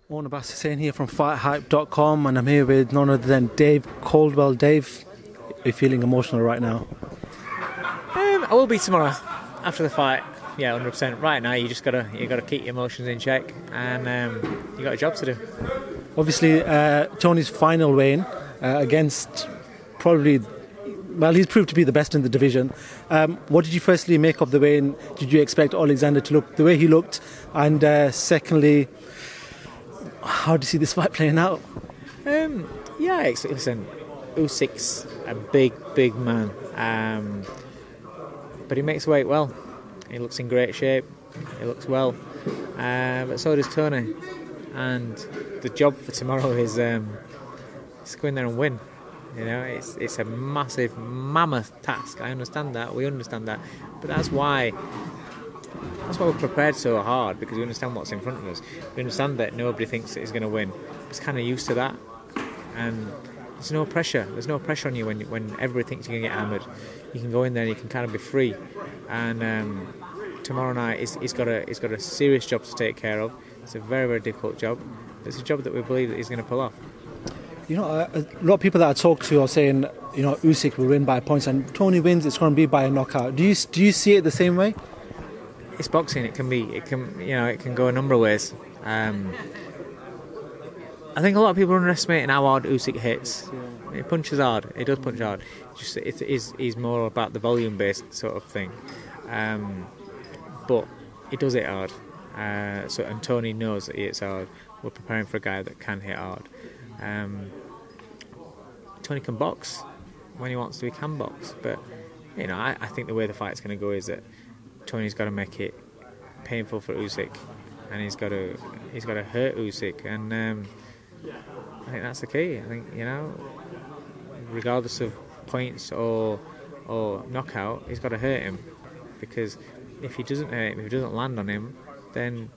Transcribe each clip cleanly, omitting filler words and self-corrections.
Morning, Hussein here from FightHype.com, and I'm here with none other than Dave Coldwell. Dave, are you feeling emotional right now? I will be tomorrow after the fight. Yeah, 100%. Right now, you gotta keep your emotions in check, and you got a job to do. Obviously, Tony's final weigh-in against probably, well, he's proved to be the best in the division. What did you firstly make of the weigh-in? Did you expect Oleksandr to look the way he looked? And secondly, how do you see this fight playing out? Listen, Usyk's a big man, but he makes weight well. He looks in great shape. He looks well, but so does Tony. And the job for tomorrow is to go in there and win. You know, it's a massive, mammoth task. I understand that. We understand that, but that's why we're prepared so hard, because we understand what's in front of us. We understand that nobody thinks that he's going to win. He's kind of used to that, and there's no pressure. There's no pressure on you when everybody thinks you're going to get hammered. You can go in there and you can kind of be free. And tomorrow night he's got a serious job to take care of. It's a very, very difficult job. It's a job that we believe that he's going to pull off. You know, a lot of people that I talk to are saying, you know, Usyk will win by points, and Tony wins, it's going to be by a knockout. Do you see it the same way? It's boxing. It can go a number of ways. I think a lot of people are underestimating how hard Usyk hits. Yeah. He punches hard. He does punch hard. Just he's more about the volume-based sort of thing. But he does hit hard. And Tony knows that he hits hard. We're preparing for a guy that can hit hard. Tony can box when he wants to. He can box, but you know, I think the way the fight's going to go is that Tony's got to make it painful for Usyk, and he's got to hurt Usyk, and I think that's the key. I think, you know, regardless of points or knockout, he's got to hurt him, because if he doesn't hurt him, if he doesn't land on him, then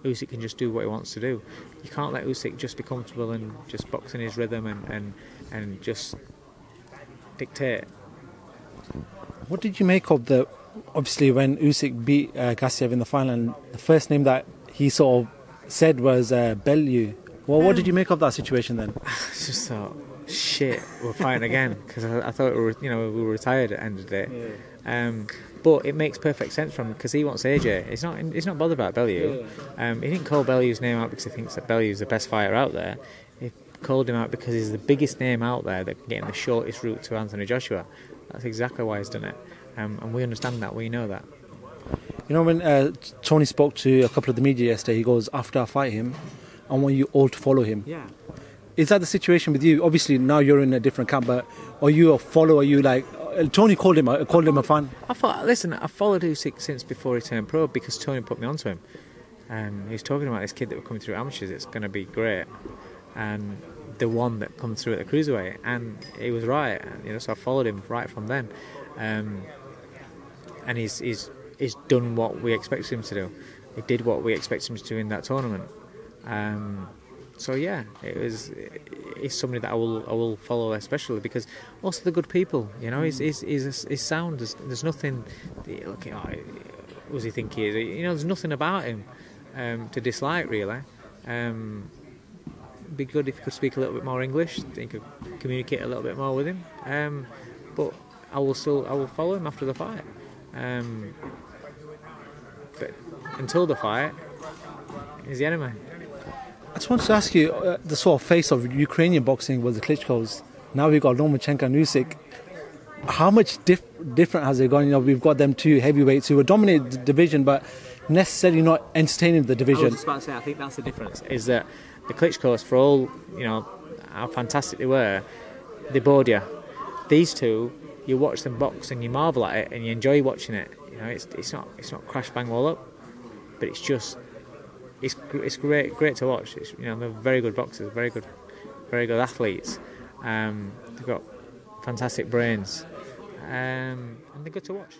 Usyk can just do what he wants to do. You can't let Usyk just be comfortable and just box in his rhythm and just dictate. What did you make of obviously when Usyk beat Gassiev in the final, and the first name that he sort of said was Bellew? Well, what did you make of that situation then? I just thought, shit, we're fighting again, because I thought we were retired at the end of the day. Yeah. But it makes perfect sense from him, because he wants AJ. He's not bothered about Bellew. Yeah. He didn't call Bellew's name out because he thinks that Bellew's the best fighter out there. He called him out because he's the biggest name out there that can get him the shortest route to Anthony Joshua. That's exactly why he's done it. And we understand that, we know that. You know, when Tony spoke to a couple of the media yesterday, he goes, after I fight him, I want you all to follow him. Yeah. Is that the situation with you? Obviously, now you're in a different camp, but are you a follower? Are you like, Tony called him a fan? I followed Usyk since before he turned pro, because Tony put me onto him. He was talking about this kid that was coming through amateurs, it's going to be great. And the one that comes through at the cruiserweight, and he was right. You know, so I followed him right from then. And he's done what we expected him to do. He did what we expected him to do in that tournament. So yeah, he's somebody that I will follow, especially because also the good people. You know, he's sound. There's nothing. Look, what does he think he is? You know, there's nothing about him to dislike, really. It'd be good if he could speak a little bit more English. He could communicate a little bit more with him. But I will follow him after the fight. But until the fight, he's the enemy. I just wanted to ask you, the sort of face of Ukrainian boxing was the Klitschko's. Now we've got Lomachenko and Usyk. How much different has it gone? You know, we've got them two heavyweights who were dominating the division, but necessarily not entertaining the division. I was just about to say, I think that's the difference, is that the Klitschko's, for all, you know, how fantastic they were, they bored you. These two, you watch them box and you marvel at it and you enjoy watching it. You know, it's not crash bang wall up, but it's just it's great to watch. You know, they're very good boxers, very good athletes. They've got fantastic brains, and they're good to watch.